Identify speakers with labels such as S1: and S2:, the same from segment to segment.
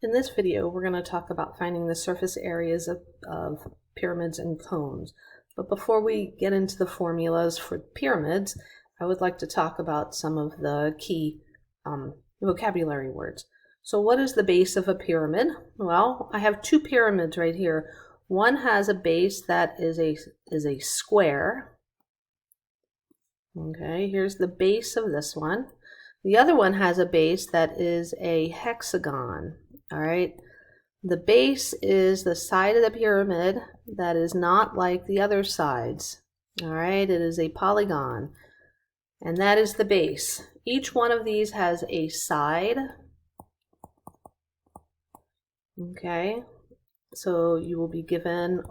S1: In this video, we're going to talk about finding the surface areas of pyramids and cones. But before we get into the formulas for pyramids, I would like to talk about some of the key vocabulary words. So what is the base of a pyramid? Well, I have two pyramids right here. One has a base that is a square. Okay, here's the base of this one. The other one has a base that is a hexagon. All right, the base is the side of the pyramid that is not like the other sides. All right, it is a polygon, and that is the base. Each one of these has a side. Okay, so you will be given,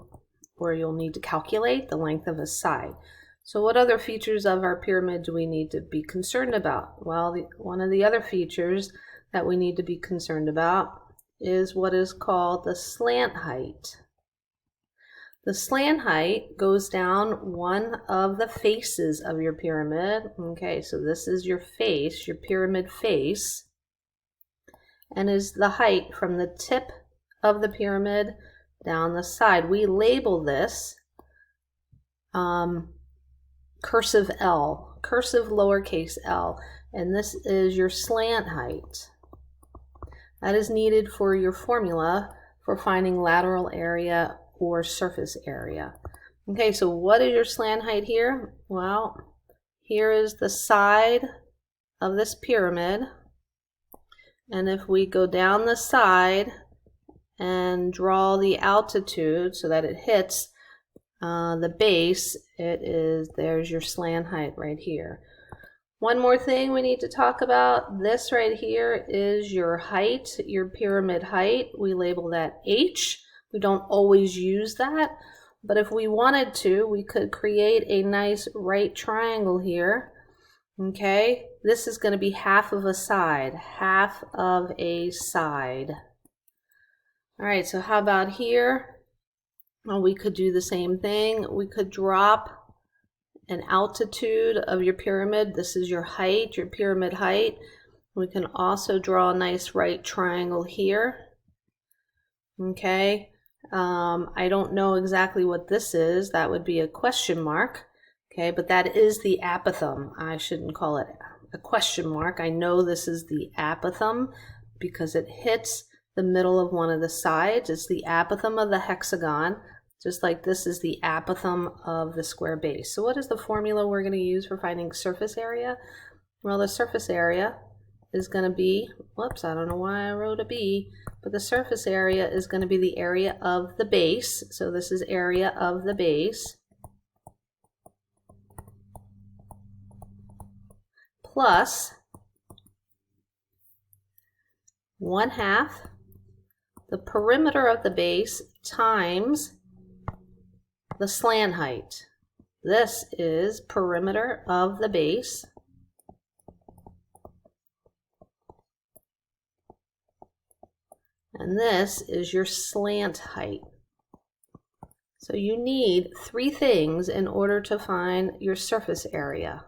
S1: or you'll need to calculate the length of a side. So what other features of our pyramid do we need to be concerned about? Well, one of the other features that we need to be concerned about is what is called the slant height. The slant height goes down one of the faces of your pyramid. Okay, so this is your face, your pyramid face, and is the height from the tip of the pyramid down the side. We label this cursive L, cursive lowercase l, and this is your slant height. That is needed for your formula for finding lateral area or surface area. Okay, so what is your slant height here? Well, here is the side of this pyramid, and if we go down the side and draw the altitude so that it hits the base, there's your slant height right here. One more thing we need to talk about, this right here is your height, your pyramid height. We label that H. We don't always use that, but if we wanted to, we could create a nice right triangle here. Okay, this is going to be half of a side, half of a side. All right, so how about here? Well, we could do the same thing. We could drop an altitude of your pyramid. This is your height, your pyramid height. We can also draw a nice right triangle here. Okay, I don't know exactly what this is. That would be a question mark. Okay, but that is the apothem. I shouldn't call it a question mark. I know this is the apothem because it hits the middle of one of the sides. It's the apothem of the hexagon, just like this is the apothem of the square base. So what is the formula we're going to use for finding surface area? Well, the surface area is going to be, whoops, I don't know why I wrote a B, but the surface area is going to be the area of the base. So this is area of the base plus 1/2 the perimeter of the base times the slant height. This is perimeter of the base and this is your slant height. So you need three things in order to find your surface area.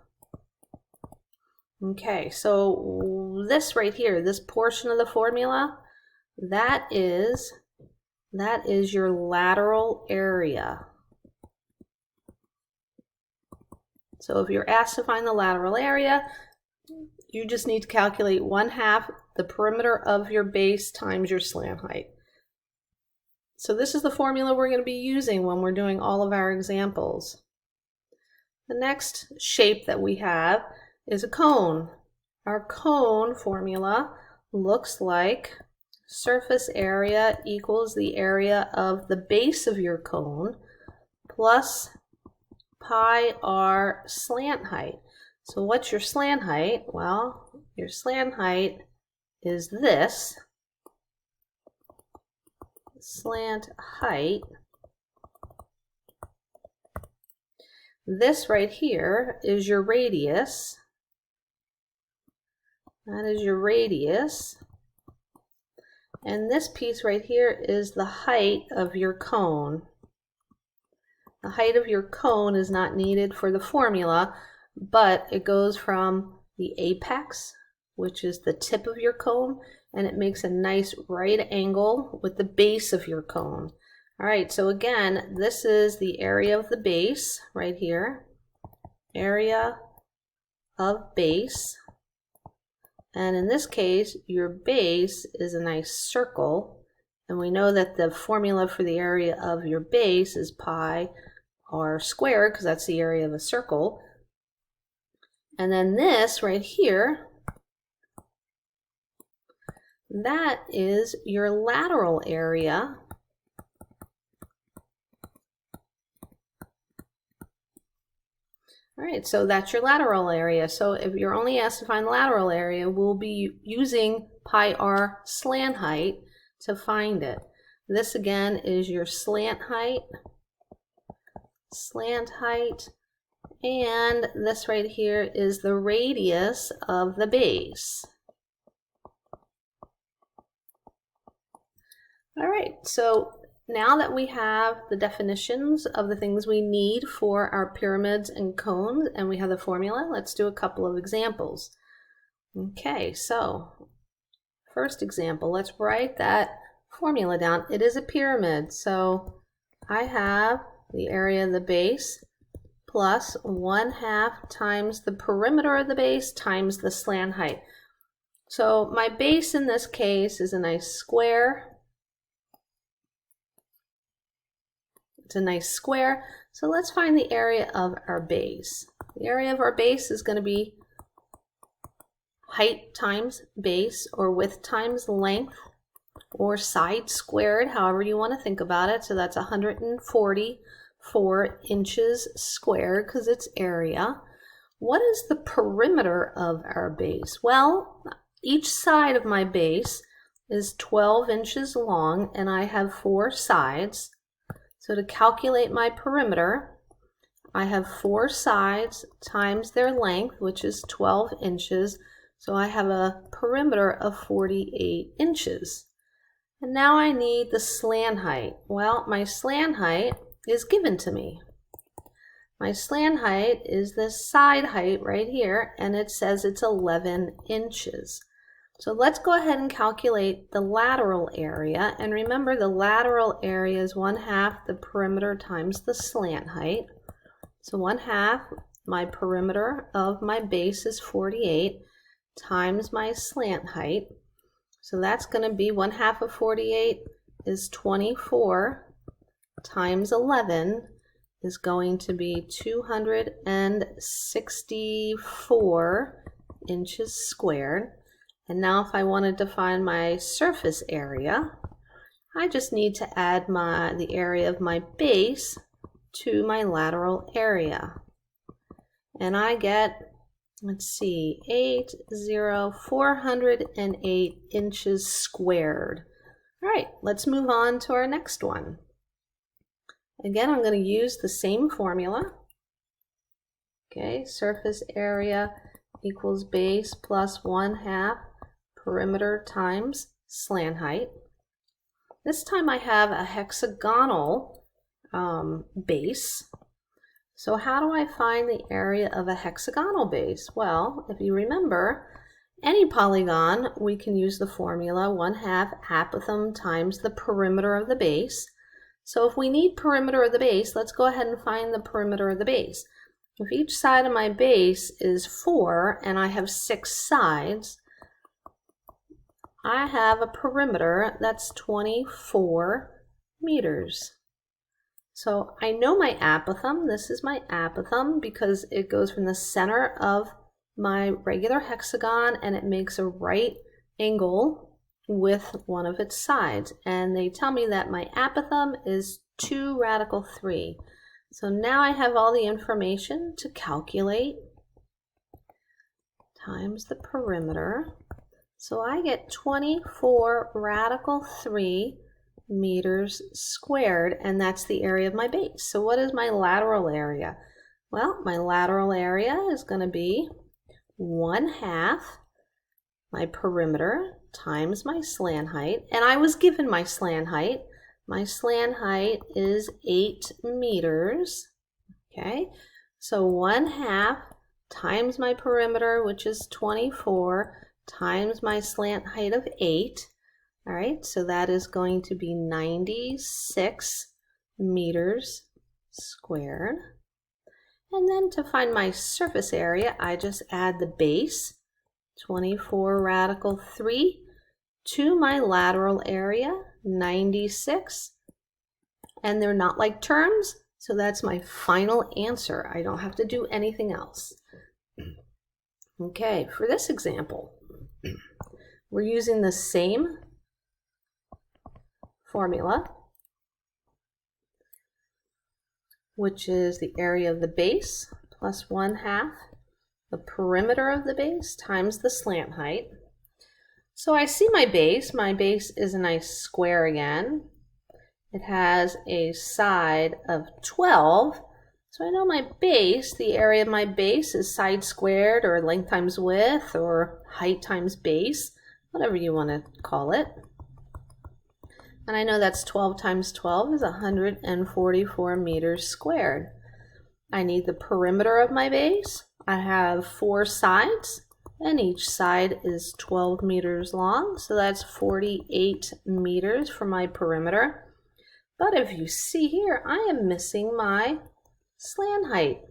S1: Okay, so this right here, this portion of the formula, that is your lateral area. So if you're asked to find the lateral area, you just need to calculate 1/2 the perimeter of your base times your slant height. So this is the formula we're going to be using when we're doing all of our examples. The next shape that we have is a cone. Our cone formula looks like surface area equals the area of the base of your cone plus pi r slant height. So what's your slant height? Well, your slant height is this. Slant height. This right here is your radius. That is your radius. And this piece right here is the height of your cone. The height of your cone is not needed for the formula, but it goes from the apex, which is the tip of your cone, and it makes a nice right angle with the base of your cone. All right, so again, this is the area of the base right here, area of base. And in this case, your base is a nice circle. And we know that the formula for the area of your base is pi r squared, because that's the area of a circle. And then this right here, that is your lateral area. All right, so that's your lateral area. So if you're only asked to find the lateral area, we'll be using pi r slant height to find it. This again is your slant height, and this right here is the radius of the base. All right, so now that we have the definitions of the things we need for our pyramids and cones, and we have the formula, let's do a couple of examples. Okay, so first example, let's write that formula down. It is a pyramid, so I have the area of the base plus 1/2 times the perimeter of the base times the slant height. So my base in this case is a nice square. It's a nice square. So let's find the area of our base. The area of our base is going to be height times base, or width times length, or side squared, however you want to think about it. So that's 144 inches squared because it's area. What is the perimeter of our base? Well, each side of my base is 12 inches long, and I have 4 sides. So to calculate my perimeter, I have 4 sides times their length, which is 12 inches. So I have a perimeter of 48 inches. And now I need the slant height. Well, my slant height is given to me. My slant height is this side height right here, and it says it's 11 inches. So let's go ahead and calculate the lateral area. And remember, the lateral area is 1/2 the perimeter times the slant height. So 1/2, my perimeter of my base is 48 times my slant height. So that's going to be 1/2 of 48 is 24 times 11 is going to be 264 inches squared. And now if I wanted to find my surface area, I just need to add the area of my base to my lateral area. And I get, let's see, 408 inches squared. All right, let's move on to our next one. Again, I'm going to use the same formula. Okay, surface area equals base plus 1/2 perimeter times slant height. This time I have a hexagonal base. So how do I find the area of a hexagonal base? Well, if you remember, any polygon, we can use the formula 1/2 apothem times the perimeter of the base. So if we need perimeter of the base, let's go ahead and find the perimeter of the base. If each side of my base is 4 and I have 6 sides, I have a perimeter that's 24 meters. So I know my apothem. This is my apothem because it goes from the center of my regular hexagon and it makes a right angle with one of its sides. And they tell me that my apothem is 2 radical 3. So now I have all the information to calculate times the perimeter. So I get 24 radical 3 meters squared, and that's the area of my base. So what is my lateral area? Well, my lateral area is going to be 1/2 my perimeter times my slant height, and I was given my slant height. My slant height is 8 meters. Okay, so 1/2 times my perimeter, which is 24, times my slant height of 8. All right, so that is going to be 96 meters squared. And then to find my surface area, I just add the base, 24 radical 3, to my lateral area, 96. And they're not like terms, so that's my final answer. I don't have to do anything else. Okay, for this example, we're using the same formula, which is the area of the base plus 1/2 the perimeter of the base times the slant height. So I see my base. My base is a nice square again. It has a side of 12. So I know my base, the area of my base is side squared, or length times width, or height times base, whatever you want to call it. And I know that's 12 times 12 is 144 meters squared. I need the perimeter of my base. I have 4 sides, and each side is 12 meters long, so that's 48 meters for my perimeter. But if you see here, I am missing my slant height.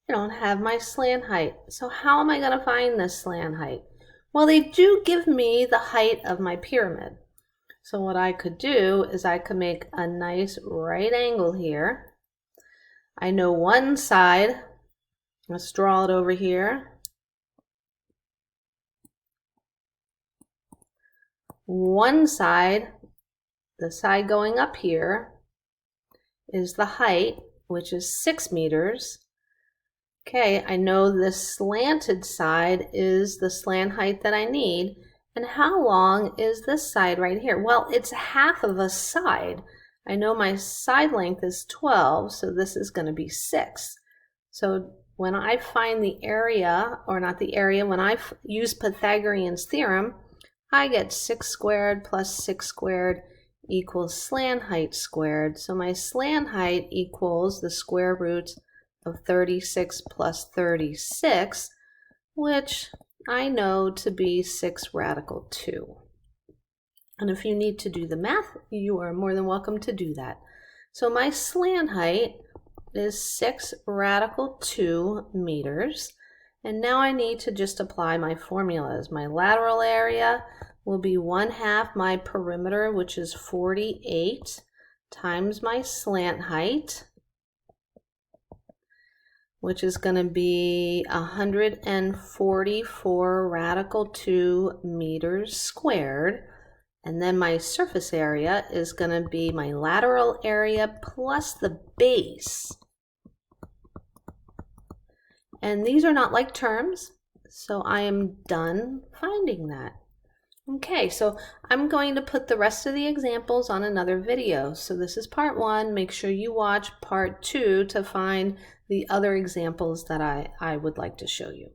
S1: I don't have my slant height. So how am I going to find this slant height? Well, they do give me the height of my pyramid. So what I could do is I could make a nice right angle here. I know one side. Let's draw it over here. One side, the side going up here, is the height, which is 6 meters. Okay, I know this slanted side is the slant height that I need. And how long is this side right here? Well, it's half of a side. I know my side length is 12, so this is going to be 6. So when I find the area, or not the area, when I use Pythagorean's theorem, I get 6 squared plus 6 squared equals slant height squared. So my slant height equals the square root of 36 plus 36, which I know to be 6 radical 2. And if you need to do the math, you are more than welcome to do that. So my slant height is 6 radical 2 meters. And now I need to just apply my formulas. My lateral area will be 1/2 my perimeter, which is 48, times my slant height, which is going to be 144 radical 2 meters squared. And then my surface area is going to be my lateral area plus the base. And these are not like terms, so I am done finding that. Okay, so I'm going to put the rest of the examples on another video. So this is part 1. Make sure you watch part 2 to find the other examples that I would like to show you.